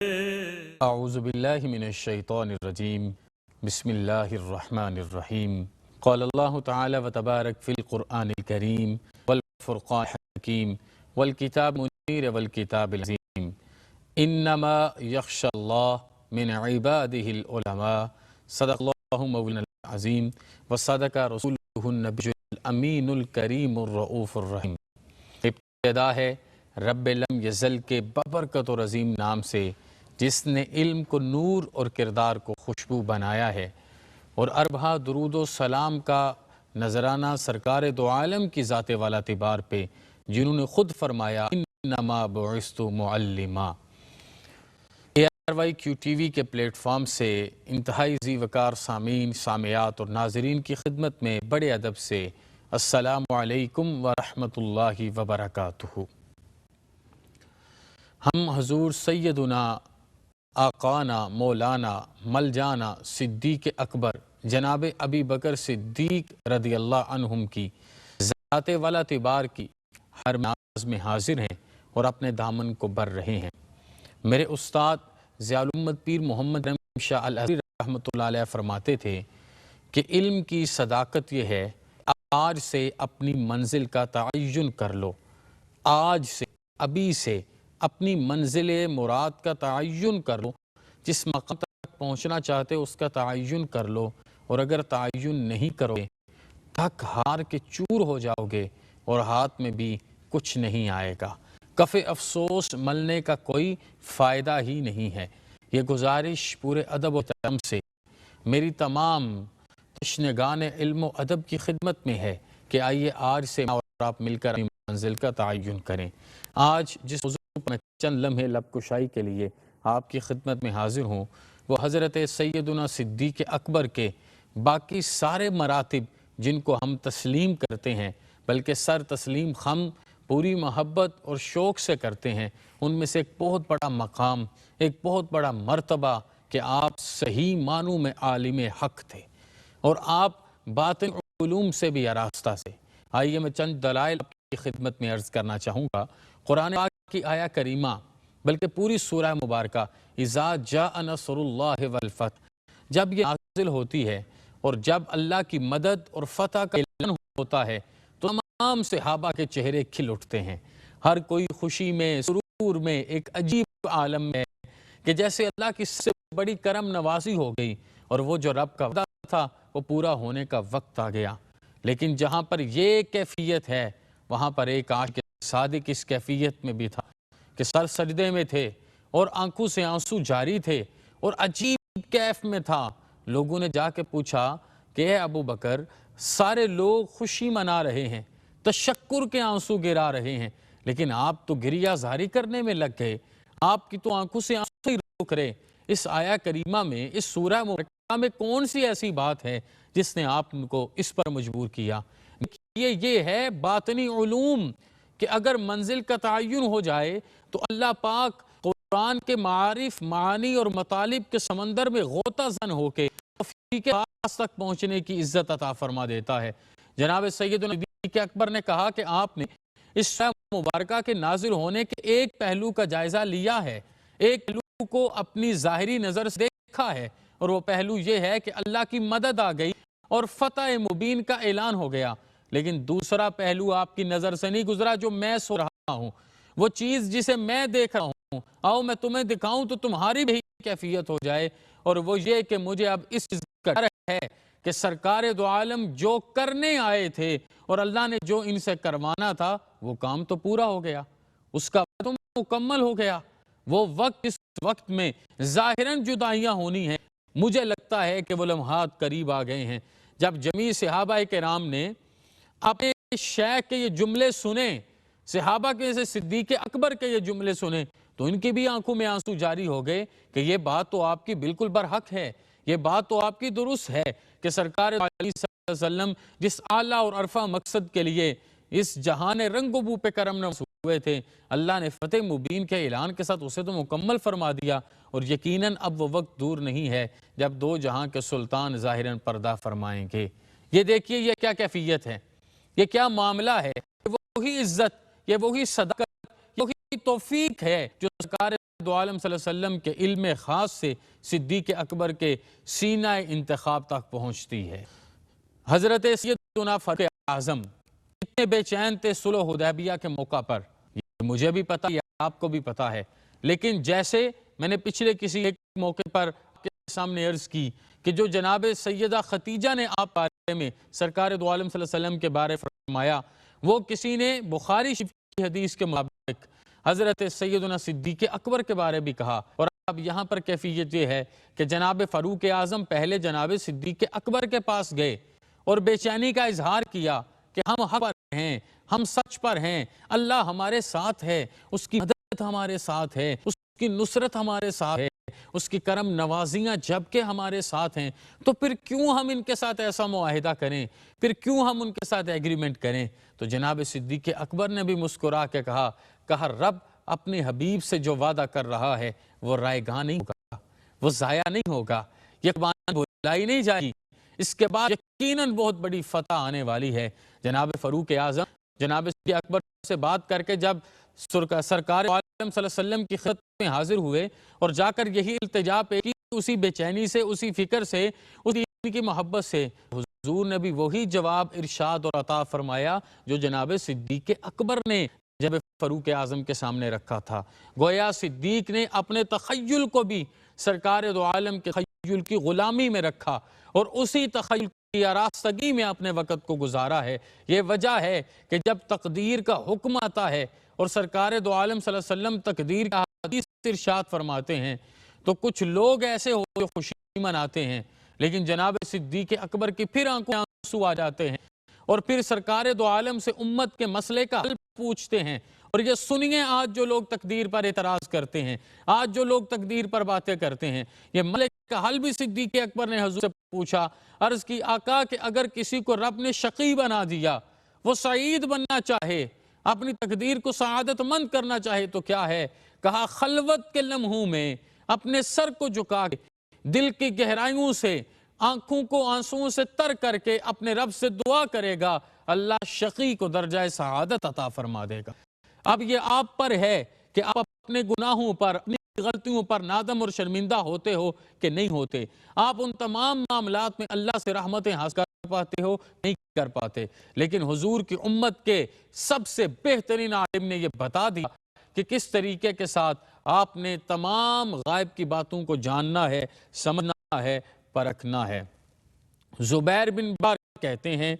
اعوذ باللہ من الشیطان الرجیم بسم اللہ الرحمن الرحیم قال اللہ تعالی وتبارک فی القرآن الکریم والفرقان الحکیم والکتاب المنیر والکتاب العظیم انما یخشى اللہ من عبادہ العلماء صدق اللہ مولانا العظیم وصدق رسولہ النبی الامین الکریم الرؤوف الرحیم۔ ابتدا ہے رب لم یزل کے ببرکت اور عظیم نام سے جس نے علم کو نور اور کردار کو خوشبو بنایا ہے، اور اربھا درود و سلام کا نذرانہ سرکار دو عالم کی ذات والا اعتبار پہ جنہوں نے خود فرمایا انما بعثت معلما۔ ARY QTV کے پلیٹ فارم سے انتہائی ذی وقار سامعین، سامعات اور ناظرین کی خدمت میں بڑے ادب سے السلام علیکم ورحمۃ اللہ وبرکاتہ۔ ہم حضور سیدنا آقانا مولانا ملجانا صدیق اکبر جناب ابی بکر صدیق رضی اللہ عنہم کی ذات والا اعتبار کی ہر نماز میں حاضر ہیں اور اپنے دامن کو بر رہے ہیں۔ میرے استاد ضیاء الامت پیر محمد رحیم شاہ الازہری رحمۃ اللہ علیہ فرماتے تھے کہ علم کی صداقت یہ ہے آج سے اپنی منزل کا تعین کر لو، آج سے ابھی سے اپنی منزل مراد کا تعین کر لو، جس مقام تک پہنچنا چاہتے اس کا تعین کر لو، اور اگر تعین نہیں کرو گے تھک ہار کے چور ہو جاؤ گے اور ہاتھ میں بھی کچھ نہیں آئے گا۔ کف افسوس ملنے کا کوئی فائدہ ہی نہیں ہے۔ یہ گزارش پورے ادب و احترام سے میری تمام تشنگان علم و ادب کی خدمت میں ہے کہ آئیے آج سے اور آپ مل کر اپنی منزل کا تعین کریں۔ آج جس موضوع میں چند لمحے لب کشائی کے لیے آپ کی خدمت میں حاضر ہوں وہ حضرت سیدنا صدیق اکبر کے باقی سارے مراتب جن کو ہم تسلیم کرتے ہیں، بلکہ سر تسلیم ہم پوری محبت اور شوق سے کرتے ہیں، ان میں سے ایک بہت بڑا مقام، ایک بہت بڑا مرتبہ کہ آپ صحیح معنوں میں عالم حق تھے اور آپ باطن علوم سے بھی آراستہ سے۔ آئیے میں چند دلائل کی خدمت میں عرض کرنا چاہوں گا۔ قرآن پاک کی آیہ کریمہ بلکہ پوری سورہ مبارکہ اذا جاء نصر اللہ والفتح جب یہ نازل ہوتی ہے اور جب اللہ کی مدد اور فتح کا اعلان ہوتا ہے تو تمام صحابہ کے چہرے کھل اٹھتے ہیں، ہر کوئی خوشی میں سرور میں ایک عجیب عالم میں کہ جیسے اللہ کی سے بڑی کرم نوازی ہو گئی اور وہ جو رب کا وعدہ تھا وہ پورا ہونے کا وقت آ گیا۔ لیکن جہاں پر یہ کیفیت ہے وہاں پر ایک عاشق صادق اس کیفیت میں بھی تھا کہ سر سجدے میں تھے اور آنکھوں سے آنسو جاری تھے اور عجیب کیف میں تھا۔ لوگوں نے جا کے پوچھا کہ اے ابو بکر، سارے لوگ خوشی منا رہے ہیں، تشکر کے آنسو گرا رہے ہیں، لیکن آپ تو گریہ زاری کرنے میں لگ گئے، آپ کی تو آنکھوں سے آنسو ہی رک رہے۔ اس آیہ کریمہ میں، اس سورہ مبارکہ میں کون سی ایسی بات ہے جس نے آپ کو اس پر مجبور کیا؟ یہ ہے باطنی علوم کہ اگر منزل کا تعین ہو جائے تو اللہ پاک قرآن کے معارف، معانی اور مطالب کے سمندر میں غوطہ زن ہو کے توفیق کے پاس تک پہنچنے کی عزت عطا فرما دیتا ہے۔ جناب سیدنا صدیق اکبر نے کہا کہ آپ نے اس سورہ مبارکہ کے نازل ہونے کے ایک پہلو کا جائزہ لیا ہے، ایک پہلو کو اپنی ظاہری نظر سے دیکھا ہے، اور وہ پہلو یہ ہے کہ اللہ کی مدد آ گئی اور فتح مبین کا اعلان ہو گیا۔ لیکن دوسرا پہلو آپ کی نظر سے نہیں گزرا جو میں سو رہا ہوں، وہ چیز جسے میں دیکھ رہا ہوں، آؤ میں تمہیں دکھاؤں تو تمہاری بھی کیفیت ہو جائے، اور وہ یہ کہ مجھے اب اس چیز کا ڈر ہے کہ سرکار دو عالم جو کرنے آئے تھے اور اللہ نے جو ان سے کروانا تھا وہ کام تو پورا ہو گیا، اس کا تو مکمل ہو گیا۔ وہ وقت اس وقت میں ظاہراً جدائیاں ہونی ہیں، مجھے لگتا ہے کہ وہ لمحات قریب آ گئے ہیں جب جمیع صحابہ کرام نے اپنے شیخ کے یہ جملے سنے، صحابہ کے جیسے صدیق اکبر کے یہ جملے سنے تو ان کی بھی آنکھوں میں آنسو جاری ہو گئے کہ یہ بات تو آپ کی بالکل برحق ہے، یہ بات تو آپ کی درست ہے کہ سرکار علیہ صلی اللہ علیہ وسلم جس اعلیٰ اور عرفہ مقصد کے لیے اس جہان رنگ و بو پہ کرم نواز ہوئے تھے، اللہ نے فتح مبین کے اعلان کے ساتھ اسے تو مکمل فرما دیا، اور یقیناً اب وہ وقت دور نہیں ہے جب دو جہاں کے سلطان ظاہراً پردہ فرمائیں گے۔ یہ دیکھیے یہ کیا کیفیت ہے، یہ کیا معاملہ ہے، یہ وہی عزت، یہ وہی صداقت، یہ وہی توفیق ہے جو سرکار دو عالم صلی اللہ علیہ وسلم کے علم خاص سے صدیق اکبر کے سینہ انتخاب تک پہنچتی ہے۔ حضرت سیدنا فاروق اعظم اتنے بے چین تھے صلح حدیبیہ کے موقع پر، یہ مجھے بھی پتا، یہ آپ کو بھی پتا ہے، لیکن جیسے میں نے پچھلے کسی ایک موقع پر آپ کے سامنے عرض کی کہ جو جناب سیدہ خدیجہ نے آپ بارے میں سرکار دو عالم صلی اللہ علیہ وسلم کے بارے فرمایا، وہ کسی نے بخاری شریف کی حدیث کے مطابق حضرت سیدنا صدیق اکبر کے بارے بھی کہا۔ اور اب یہاں پر کیفیت یہ ہے کہ جناب فاروق اعظم پہلے جناب صدیق اکبر کے پاس گئے اور بے چینی کا اظہار کیا کہ ہم حق پر ہیں، ہم سچ پر ہیں، اللہ ہمارے ساتھ ہے، اس کی مدد ہمارے ساتھ ہے، اس کی نصرت ہمارے ساتھ ہے، اس کی کرم نوازیاں جب کہ ہمارے ساتھ ہیں، تو پھر کیوں ہم ان کے ساتھ ایسا معاہدہ کریں، پھر کیوں ہم ان کے ساتھ ایگریمنٹ کریں؟ تو جناب صدیق اکبر نے بھی مسکرا کے کہا رب اپنے حبیب سے جو وعدہ کر رہا ہے وہ رائے گاں نہیں ہوگا، وہ ضائع نہیں ہوگا، یہ بات بھلائی نہیں جائے گی، اس کے بعد یقیناً بہت بڑی فتح آنے والی ہے۔ جناب فاروق اعظم جناب صدیق اکبر سے بات کر کے جب سرکار عالم صلی اللہ علیہ وسلم کی خدمت میں حاضر ہوئے اور جا کر یہی التجا پہ کی، اسی بے چینی سے، اسی فکر سے، اسی کی محبت سے حضور نے بھی وہی جواب ارشاد اور عطا فرمایا جو جناب صدیق اکبر نے جب فاروق اعظم کے سامنے رکھا تھا۔ گویا صدیق نے اپنے تخیل کو بھی سرکار دو عالم کے تخیل کی غلامی میں رکھا اور اسی تخیل کی آراستگی میں اپنے وقت کو گزارا ہے۔ یہ وجہ ہے کہ جب تقدیر کا حکم آتا ہے اور سرکار دو عالم صلی اللہ علیہ وسلم تقدیر کا حدیث ارشاد فرماتے ہیں تو کچھ لوگ ایسے ہو جو خوشی مناتے ہیں، لیکن جناب صدیق اکبر کی پھر آنکھوں میں آنسو آ جاتے ہیں اور پھر سرکار دو عالم سے امت کے مسئلے کا حل پوچھتے ہیں۔ اور یہ سنیے، آج جو لوگ تقدیر پر اعتراض کرتے ہیں، آج جو لوگ تقدیر پر باتیں کرتے ہیں، یہ مسئلے کا حل بھی صدیق اکبر نے حضور سے پوچھا، عرض کی آقا کہ اگر کسی کو رب نے شقی بنا دیا، وہ سعید بننا چاہے، اپنی تقدیر کو سعادت مند کرنا چاہے تو کیا ہے؟ کہا خلوت کے لمحوں میں اپنے سر کو جھکا کے دل کی گہرائیوں سے آنکھوں کو آنسوؤں سے تر کر کے اپنے رب سے دعا کرے گا، اللہ شقی کو درجہ سعادت عطا فرما دے گا۔ اب یہ آپ پر ہے کہ آپ اپنے گناہوں پر، اپنی غلطیوں پر نادم اور شرمندہ ہوتے ہو کہ نہیں ہوتے۔ آپ ان تمام معاملات میں اللہ سے رحمتیں حاصل کر پاتے ہو، نہیں کر پاتے، لیکن حضور کی امت کے سب سے بہترین عالم نے یہ بتا دیا کہ کس طریقے کے ساتھ آپ نے تمام غائب کی باتوں کو جاننا ہے، سمجھنا ہے، پرکھنا ہے۔ زبیر بن بار کہتے ہیں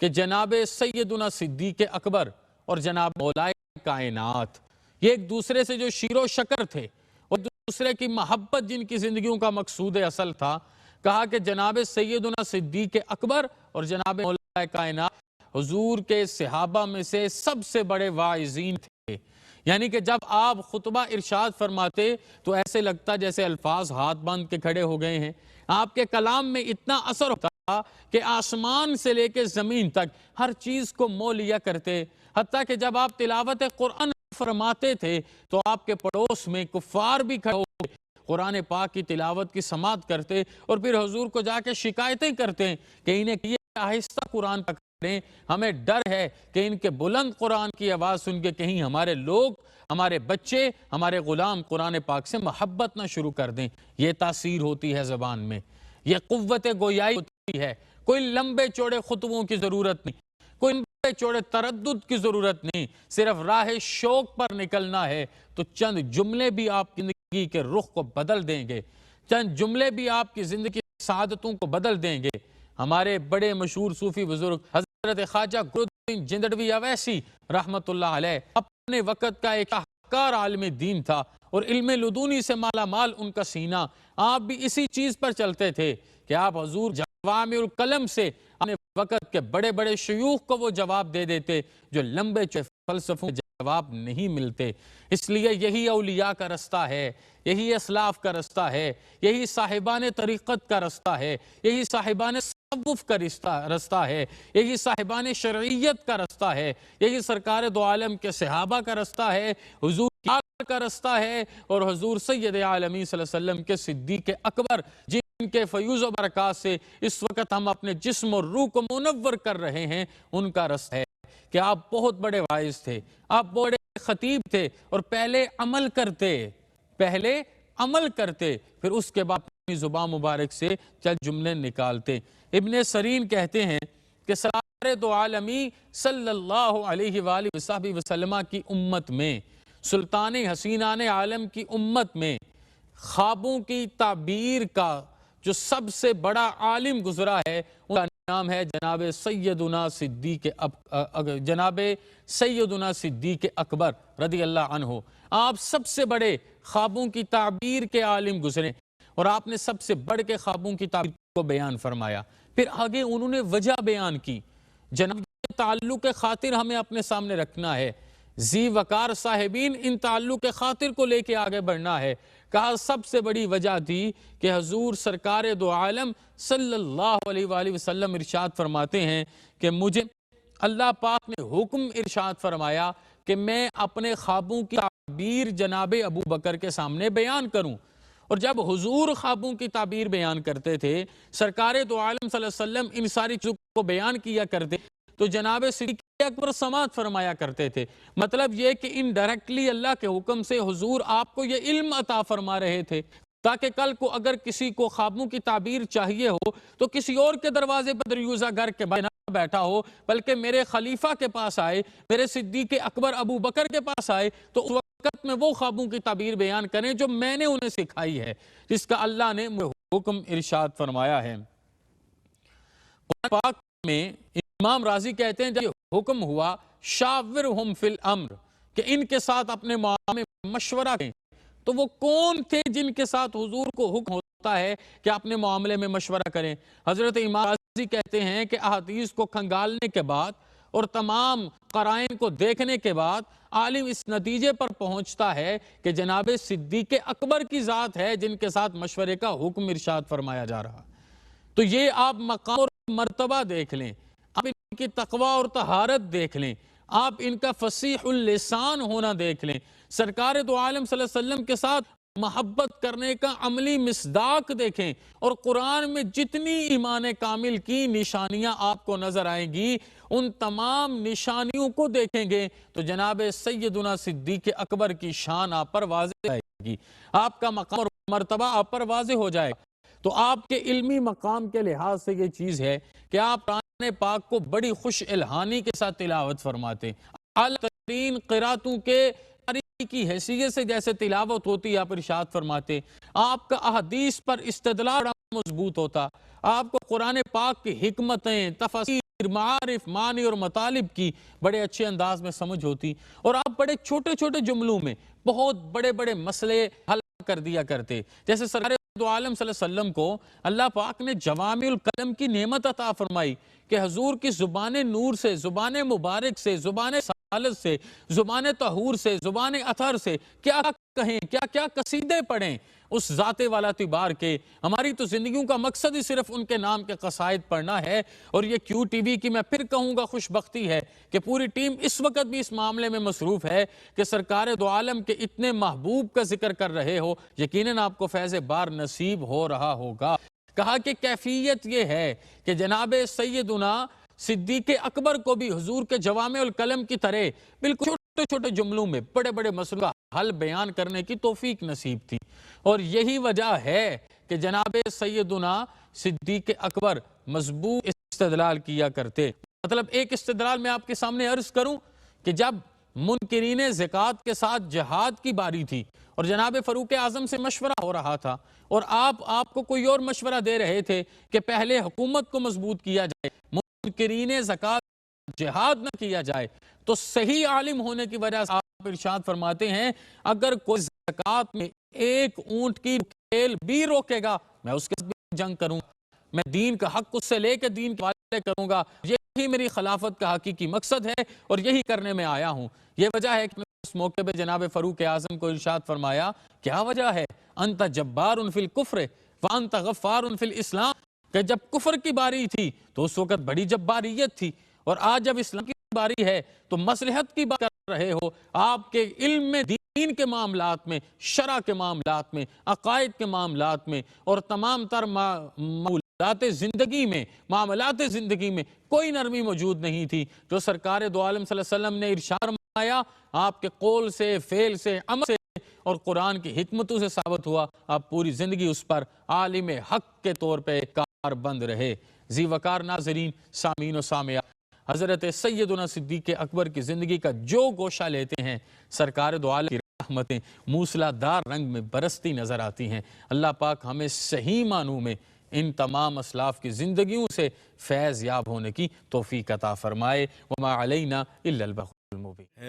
کہ جناب سیدنا صدیق اکبر اور جناب مولائے کائنات یہ ایک دوسرے سے جو شیر و شکر تھے اور دوسرے کی محبت جن کی زندگیوں کا مقصود اصل تھا، کہا کہ جناب سیدنا صدیق اکبر اور جناب مولائے کائنات حضور کے صحابہ میں سے سب سے بڑے واعظین تھے۔ یعنی کہ جب آپ خطبہ ارشاد فرماتے تو ایسے لگتا جیسے الفاظ ہاتھ باندھ کے کھڑے ہو گئے ہیں۔ آپ کے کلام میں اتنا اثر ہوتا کہ آسمان سے لے کے زمین تک ہر چیز کو مو لیا کرتے، حتیٰ کہ جب آپ تلاوت قرآن فرماتے تھے تو آپ کے پڑوس میں کفار بھی کھڑے ہو کے قرآن پاک کی تلاوت کی سماعت کرتے اور پھر حضور کو جا کے شکایتیں کرتے کہ انہیں یہ آہستہ قرآن پڑھیں، ہمیں ڈر ہے کہ ان کے بلند قرآن کی آواز سن کے کہیں ہمارے لوگ، ہمارے بچے، ہمارے غلام قرآن پاک سے محبت نہ شروع کر دیں۔ یہ تاثیر ہوتی ہے زبان میں، یہ قوت گویائی ہوتی ہے۔ کوئی لمبے چوڑے خطبوں کی ضرورت نہیں، کوئی لمبے چوڑے تردد کی ضرورت نہیں، صرف راہ شوق پر نکلنا ہے تو چند جملے بھی آپ کی زندگی کے رخ کو بدل دیں گے، چند جملے بھی آپ کی زندگی کی سعادتوں کو بدل دیں گے۔ ہمارے بڑے مشہور صوفی بزرگ حضرت خواجہ گرودین جندڑوی اویسی رحمت اللہ علیہ اپنے وقت کا ایک شاہکار عالم دین تھا اور علم لدونی سے مالا مال ان کا سینہ۔ آپ بھی اسی چیز پر چلتے تھے کہ آپ حضور جوامع الکلم سے اپنے وقت کے بڑے بڑے شیوخ کو وہ جواب دے دیتے جو لمبے چوڑے فلسفوں کے جواب نہیں ملتے۔ اس لیے یہی اولیاء کا رستہ ہے، یہی اسلاف کا رستہ ہے، یہی صاحبان طریقت کا رستہ ہے، یہی صاحبان تصوف کا رستہ ہے، یہی صاحبان شرعیت کا رستہ ہے، یہی سرکار دو عالم کے صحابہ کا رستہ ہے، حضور کا رستہ ہے اور حضور سید عالمین صلی اللہ علیہ وسلم کے صدیق اکبر جن کے فیوز و برکات سے اس وقت ہم اپنے جسم اور روح کو منور کر رہے ہیں، ان کا رستہ ہے کہ آپ بہت بڑے واعظ تھے، آپ بڑے خطیب تھے اور پہلے عمل کرتے، پہلے عمل کرتے، پھر اس کے بعد اپنی زبان مبارک سے چند جملے نکالتے۔ ابن سیرین کہتے ہیں کہ سرکار دو عالمی صلی اللہ علیہ وآلہ وسلم کی امت میں، سلطان حسینان عالم کی امت میں، خوابوں کی تعبیر کا جو سب سے بڑا عالم گزرا ہے ان کا نام ہے جناب سیدنا صدیق اکبر رضی اللہ عنہ۔ آپ سب سے بڑے خوابوں کی تعبیر کے عالم گزرے اور آپ نے سب سے بڑھ کے خوابوں کی تعبیر کو بیان فرمایا۔ پھر آگے انہوں نے وجہ بیان کی، جناب تعلق خاطر ہمیں اپنے سامنے رکھنا ہے، ذی وقار صاحبین ان تعلق خاطر کو لے کے آگے بڑھنا ہے۔ کہا سب سے بڑی وجہ تھی کہ حضور سرکار دو عالم صلی اللہ علیہ وآلہ وسلم ارشاد فرماتے ہیں کہ مجھے اللہ پاک نے حکم ارشاد فرمایا کہ میں اپنے خوابوں کی تعبیر جناب ابو بکر کے سامنے بیان کروں۔ اور جب حضور خوابوں کی تعبیر بیان کرتے تھے، سرکار دو عالم صلی اللہ علیہ وسلم ان ساری چیزوں کو بیان کیا کرتے تو جناب صدیق اکبر سماعت فرمایا کرتے تھے۔ مطلب یہ کہ انڈائریکٹلی اللہ کے حکم سے حضور آپ کو یہ علم عطا فرما رہے تھے تاکہ کل کو اگر کسی کو خوابوں کی تعبیر چاہیے ہو تو کسی اور کے دروازے پر دریوزہ گھر کے نہ بیٹھا ہو، بلکہ میرے خلیفہ کے پاس آئے، میرے صدیق اکبر ابو بکر کے پاس آئے تو اس وقت میں وہ خوابوں کی تعبیر بیان کریں جو میں نے انہیں سکھائی ہے، جس کا اللہ نے حکم ارشاد فرمایا ہے۔ قرآن پاک میں امام راضی کہتے ہیں جب حکم ہوا شاورہم فی الامر کہ ان کے ساتھ اپنے معاملے میں مشورہ کریں، تو وہ کون تھے جن کے ساتھ حضور کو حکم ہوتا ہے کہ اپنے معاملے میں مشورہ کریں؟ حضرت امام راضی کہتے ہیں کہ احادیث کو کھنگالنے کے بعد اور تمام قرائن کو دیکھنے کے بعد عالم اس نتیجے پر پہنچتا ہے کہ جناب صدیق اکبر کی ذات ہے جن کے ساتھ مشورے کا حکم ارشاد فرمایا جا رہا۔ تو یہ آپ مقام اور مرتبہ دیکھ لیں، آپ ان کی تقوی اور طہارت دیکھ لیں، آپ ان کا فصیح اللسان ہونا دیکھ لیں، سرکار دو عالم صلی اللہ علیہ وسلم کے ساتھ محبت کرنے کا عملی مصداق دیکھیں، اور قرآن میں جتنی ایمان کامل کی نشانیاں آپ کو نظر آئیں گی ان تمام نشانیوں کو دیکھیں گے تو جناب سیدنا صدیق اکبر کی شان آپ پر واضح آئے گی، آپ کا مقام اور مرتبہ آپ پر واضح ہو جائے گا۔ تو آپ کے علمی مقام کے لحاظ سے یہ چیز ہے کہ آپ قرآن پاک کو بڑی خوش الہانی کے ساتھ تلاوت فرماتے، اعلیٰ ترین قراتوں کے کی حیثیت سے جیسے تلاوت ہوتی آپ ارشاد فرماتے، آپ کا احادیث پر استدلال مضبوط ہوتا، آپ کو قرآن پاک کی حکمتیں، تفاسیر، معارف، معنی اور مطالب کی بڑے اچھے انداز میں سمجھ ہوتی، اور آپ بڑے چھوٹے چھوٹے جملوں میں بہت بڑے بڑے مسئلے حل کر دیا کرتے۔ جیسے سرکار دو عالم صلی اللہ علیہ وسلم کو اللہ پاک نے جوامع الکلم کی نعمت عطا فرمائی کہ حضور کی زبان نور سے، زبان مبارک سے، زبان سالت سے، زبان طہور سے، زبان اطہر سے کیا کہیں، کیا کیا قصیدے پڑھیں اس ذات والا تبار کے۔ ہماری تو زندگیوں کا مقصد ہی صرف ان کے نام کے قصائد پڑھنا ہے، اور یہ کیو ٹی وی کی میں پھر کہوں گا خوش بختی ہے کہ پوری ٹیم اس وقت بھی اس معاملے میں مصروف ہے کہ سرکار دو عالم کے اتنے محبوب کا ذکر کر رہے ہو، یقیناً آپ کو فیض بار نصیب ہو رہا ہوگا۔ کہا کہ کیفیت یہ ہے کہ جناب سیدنا صدیق اکبر کو بھی حضور کے جوامع الکلم کی طرح بالکل چھوٹے چھوٹے جملوں میں بڑے بڑے مسئلوں کا حل بیان کرنے کی توفیق نصیب تھی، اور یہی وجہ ہے کہ جناب سیدنا صدیق اکبر مضبوط استدلال کیا کرتے۔ مطلب ایک استدلال میں آپ کے سامنے عرض کروں کہ جب منکرین زکوٰۃ کے ساتھ جہاد کی باری تھی اور جناب فاروق اعظم سے مشورہ ہو رہا تھا، اور آپ کو کوئی اور مشورہ دے رہے تھے کہ پہلے حکومت کو مضبوط کیا جائے، منکرین زکوٰۃ جہاد نہ کیا جائے، تو صحیح عالم ہونے کی وجہ سے آپ ارشاد فرماتے ہیں اگر کوئی زکوٰۃ میں ایک اونٹ کی کھیل بھی روکے گا میں اس کے ساتھ بھی جنگ کروں گا، میں دین کا حق اس سے لے کے دین کے حوالے کروں گا، یہی میری خلافت کا حقیقی مقصد ہے اور یہی کرنے میں آیا ہوں۔ یہ وجہ ہے کہ اس موقع پہ جناب فاروق اعظم کو ارشاد فرمایا، کیا وجہ ہے؟ انت جبار فی الکفر وانت غفار فی الاسلام، کہ جب کفر کی باری تھی تو اس وقت بڑی جباریت تھی، اور آج جب اسلام کی باری ہے تو مصلحت کی بات کر رہے ہو۔ آپ کے علم میں دین کے معاملات میں، شرع کے معاملات میں، عقائد کے معاملات میں اور تمام تر معاملات زندگی میں کوئی نرمی موجود نہیں تھی، جو سرکار دو عالم صلی اللہ علیہ وسلم نے ارشاد فرمایا آپ کے قول سے، فعل سے، عمل سے اور قرآن کی حکمتوں سے ثابت ہوا، آپ پوری زندگی اس پر عالم حق کے طور پہ کاربند رہے۔ ذی وقار ناظرین، سامعین و سامعات، حضرت سیدنا صدیق اکبر کی زندگی کا جو گوشہ لیتے ہیں، سرکار دو عالم کی رحمتیں موسلا دار رنگ میں برستی نظر آتی ہیں۔ اللہ پاک ہمیں صحیح معنوں میں ان تمام اسلاف کی زندگیوں سے فیض یاب ہونے کی توفیق عطا فرمائے۔ وما علینا الا البلاغ المبین۔